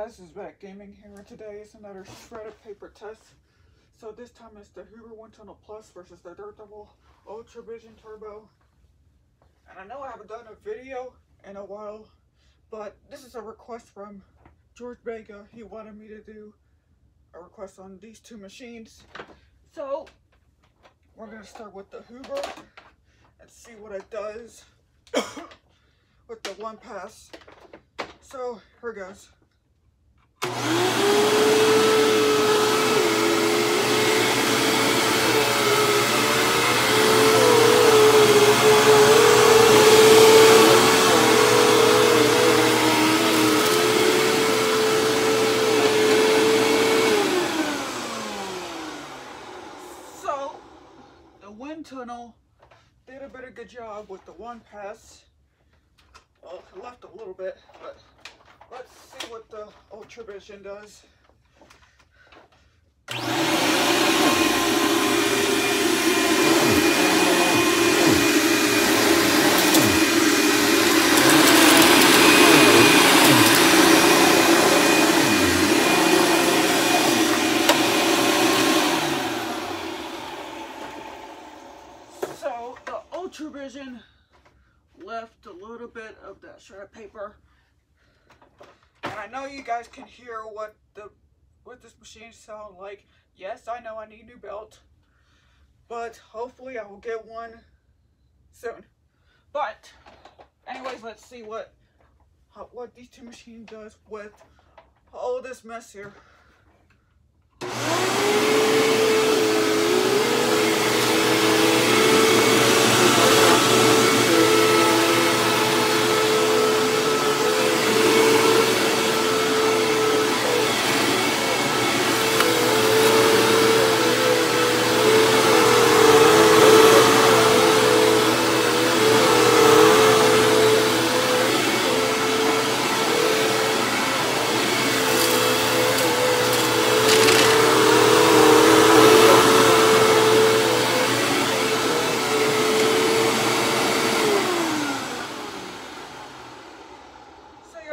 guys, it's Back Gaming here, and today is another shredded paper test. So this time it's the Hoover Windtunnel Plus versus the Dirtable Ultra Vision Turbo. And I know I haven't done a video in a while, but this is a request from George Vega. He wanted me to do a request on these two machines. So we're going to start with the Hoover and see what it does with the one pass. So here goes. So the wind tunnel did a pretty good job with the one pass. Well, it left a little bit, but let's see what the Ultra Vision does. So the Ultra Vision left a little bit of that shredded paper. And I know you guys can hear what this machine sounds like. Yes, I know I need a new belt, but hopefully I will get one soon. But anyways, let's see what these two machines does with all this mess here.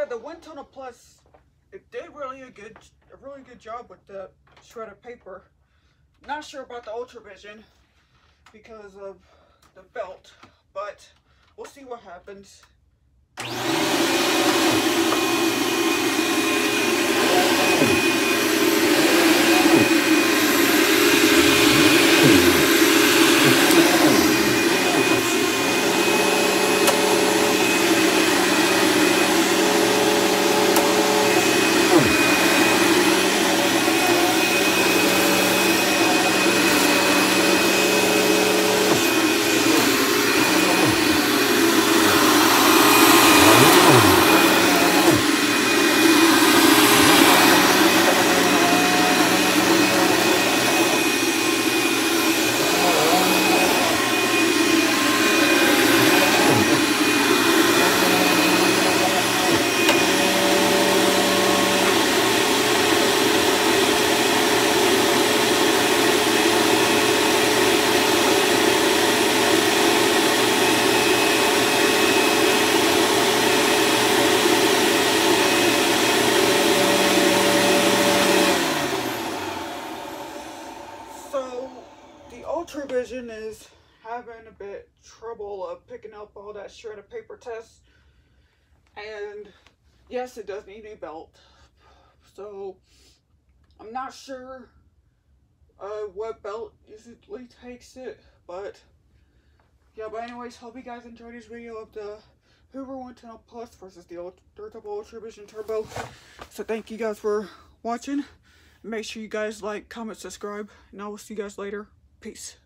The Wind Tunnel Plus, it did a really good job with the shredded paper. Not sure about the Ultra Vision because of the belt, but we'll see what happens. Ultra Vision is having a bit trouble of picking up all that shredded paper test, and yes, it does need a belt. So I'm not sure what belt usually takes it, but yeah. But anyways, hope you guys enjoyed this video of the Hoover Windtunnel Plus versus the Dirtable Ultra Vision Turbo. So thank you guys for watching. Make sure you guys like, comment, subscribe, and I will see you guys later. Peace.